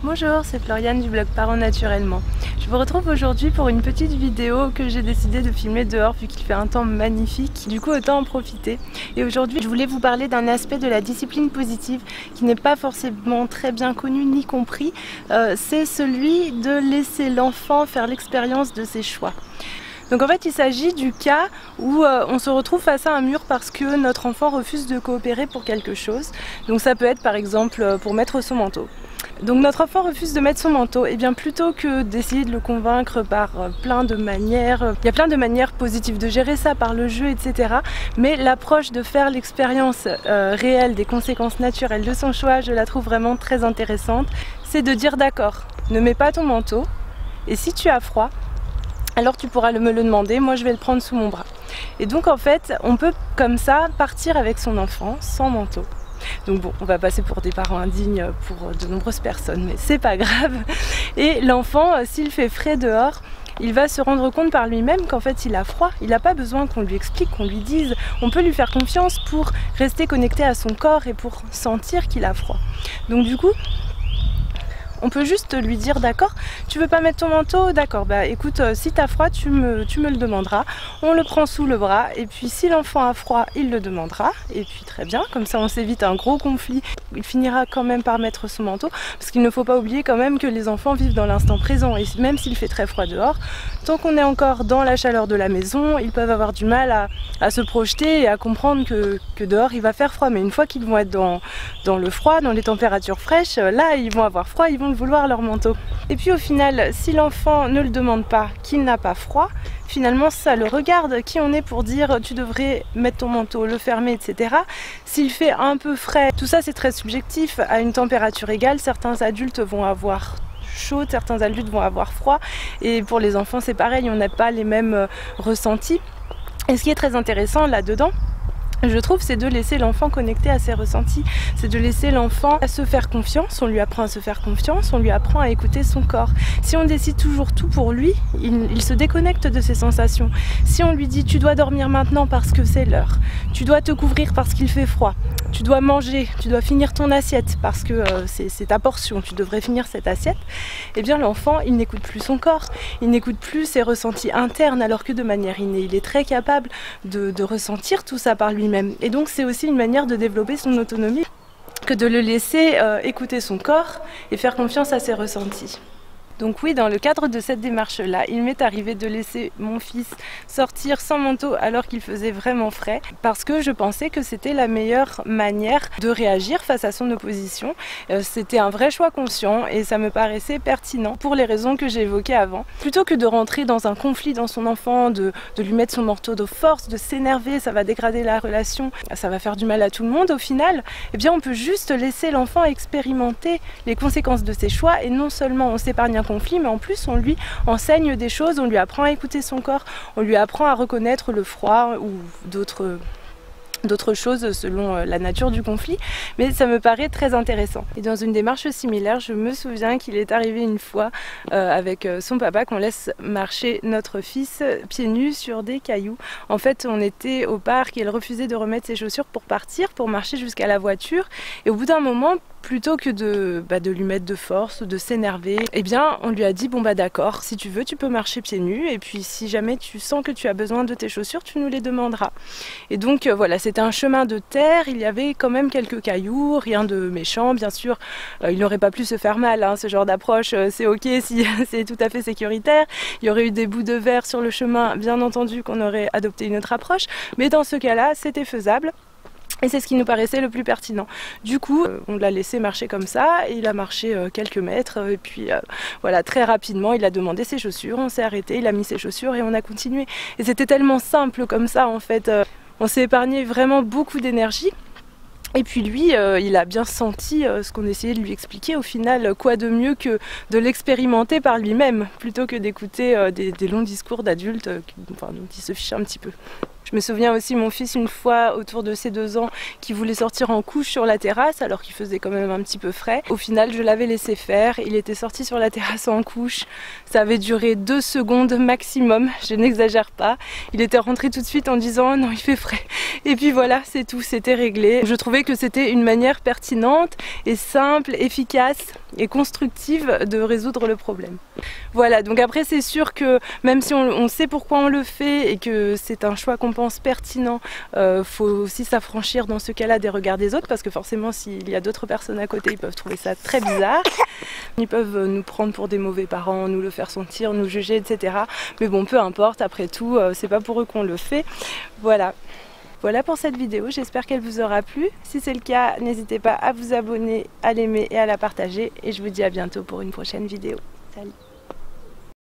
Bonjour, c'est Floriane du blog Parents Naturellement. Je vous retrouve aujourd'hui pour une petite vidéo que j'ai décidé de filmer dehors vu qu'il fait un temps magnifique. Du coup, autant en profiter. Et aujourd'hui, je voulais vous parler d'un aspect de la discipline positive qui n'est pas forcément très bien connu ni compris. C'est celui de laisser l'enfant faire l'expérience de ses choix. Donc en fait il s'agit du cas où on se retrouve face à un mur parce que notre enfant refuse de coopérer pour quelque chose. Donc ça peut être par exemple pour mettre son manteau. Donc notre enfant refuse de mettre son manteau, et bien plutôt que d'essayer de le convaincre par plein de manières, il y a plein de manières positives de gérer ça par le jeu, etc. Mais l'approche de faire l'expérience réelle des conséquences naturelles de son choix, je la trouve vraiment très intéressante. C'est de dire d'accord, ne mets pas ton manteau, et si tu as froid, alors tu pourras me le demander, moi je vais le prendre sous mon bras. Et donc en fait, on peut comme ça partir avec son enfant sans manteau. Donc bon, on va passer pour des parents indignes pour de nombreuses personnes, mais c'est pas grave. Et l'enfant, s'il fait frais dehors, il va se rendre compte par lui-même qu'en fait il a froid. Il n'a pas besoin qu'on lui explique, qu'on lui dise. On peut lui faire confiance pour rester connecté à son corps et pour sentir qu'il a froid. Donc du coup, on peut juste lui dire d'accord, tu veux pas mettre ton manteau? D'accord, bah écoute, si t'as froid, tu me le demanderas. On le prend sous le bras et puis si l'enfant a froid, il le demandera. Et puis très bien, comme ça on s'évite un gros conflit. Il finira quand même par mettre son manteau parce qu'il ne faut pas oublier quand même que les enfants vivent dans l'instant présent. Et même s'il fait très froid dehors, tant qu'on est encore dans la chaleur de la maison, ils peuvent avoir du mal à se projeter et à comprendre que dehors il va faire froid. Mais une fois qu'ils vont être dans le froid, dans les températures fraîches, là ils vont avoir froid, ils vont vouloir leur manteau. Et puis au final, si l'enfant ne le demande pas, qu'il n'a pas froid, finalement ça le regarde qui on est pour dire tu devrais mettre ton manteau, le fermer, etc. S'il fait un peu frais, tout ça c'est très subjectif. À une température égale, certains adultes vont avoir chaud, certains adultes vont avoir froid, et pour les enfants c'est pareil, on n'a pas les mêmes ressentis. Et ce qui est très intéressant là-dedans, je trouve, c'est de laisser l'enfant connecté à ses ressentis, c'est de laisser l'enfant à se faire confiance, on lui apprend à se faire confiance, on lui apprend à écouter son corps. Si on décide toujours tout pour lui, il se déconnecte de ses sensations. Si on lui dit tu dois dormir maintenant parce que c'est l'heure, tu dois te couvrir parce qu'il fait froid, tu dois manger, tu dois finir ton assiette parce que c'est ta portion, tu devrais finir cette assiette, eh bien l'enfant il n'écoute plus son corps, il n'écoute plus ses ressentis internes alors que de manière innée il est très capable de ressentir tout ça par lui-même. Et donc c'est aussi une manière de développer son autonomie que de le laisser écouter son corps et faire confiance à ses ressentis. Donc oui, dans le cadre de cette démarche-là, il m'est arrivé de laisser mon fils sortir sans manteau alors qu'il faisait vraiment frais, parce que je pensais que c'était la meilleure manière de réagir face à son opposition. C'était un vrai choix conscient et ça me paraissait pertinent pour les raisons que j'ai évoquées avant. Plutôt que de rentrer dans un conflit dans son enfant, de lui mettre son manteau de force, de s'énerver, ça va dégrader la relation, ça va faire du mal à tout le monde au final, eh bien on peut juste laisser l'enfant expérimenter les conséquences de ses choix, et non seulement on s'épargne un conflit, mais en plus on lui enseigne des choses, on lui apprend à écouter son corps, on lui apprend à reconnaître le froid ou d'autres choses selon la nature du conflit, mais ça me paraît très intéressant. Et dans une démarche similaire, je me souviens qu'il est arrivé une fois avec son papa qu'on laisse marcher notre fils pieds nus sur des cailloux. En fait, on était au parc et elle refusait de remettre ses chaussures pour partir, pour marcher jusqu'à la voiture, et au bout d'un moment, plutôt que de lui mettre de force, de s'énerver, eh bien on lui a dit bon bah d'accord, si tu veux tu peux marcher pieds nus, et puis si jamais tu sens que tu as besoin de tes chaussures, tu nous les demanderas. Et donc voilà, c'était un chemin de terre, il y avait quand même quelques cailloux, rien de méchant bien sûr, il n'aurait pas pu se faire mal, hein, ce genre d'approche c'est ok si c'est tout à fait sécuritaire, il y aurait eu des bouts de verre sur le chemin, bien entendu qu'on aurait adopté une autre approche, mais dans ce cas-là c'était faisable. Et c'est ce qui nous paraissait le plus pertinent. Du coup, on l'a laissé marcher comme ça, et il a marché quelques mètres, et puis voilà, très rapidement, il a demandé ses chaussures, on s'est arrêté, il a mis ses chaussures et on a continué. Et c'était tellement simple comme ça en fait, on s'est épargné vraiment beaucoup d'énergie. Et puis lui, il a bien senti ce qu'on essayait de lui expliquer. Au final, quoi de mieux que de l'expérimenter par lui-même, plutôt que d'écouter des longs discours d'adultes dont il se fiche un petit peu. Je me souviens aussi mon fils une fois autour de ses 2 ans qui voulait sortir en couche sur la terrasse alors qu'il faisait quand même un petit peu frais. Au final je l'avais laissé faire, il était sorti sur la terrasse en couche, ça avait duré 2 secondes maximum, je n'exagère pas. Il était rentré tout de suite en disant oh non il fait frais et puis voilà c'est tout, c'était réglé. Je trouvais que c'était une manière pertinente et simple, efficace et constructive de résoudre le problème. Voilà, donc après c'est sûr que même si on sait pourquoi on le fait et que c'est un choix qu'on pense pertinent, faut aussi s'affranchir dans ce cas-là des regards des autres parce que forcément s'il y a d'autres personnes à côté ils peuvent trouver ça très bizarre. Ils peuvent nous prendre pour des mauvais parents, nous le faire sentir, nous juger, etc. Mais bon, peu importe, après tout, c'est pas pour eux qu'on le fait. Voilà. Voilà pour cette vidéo, j'espère qu'elle vous aura plu. Si c'est le cas, n'hésitez pas à vous abonner, à l'aimer et à la partager. Et je vous dis à bientôt pour une prochaine vidéo. Salut!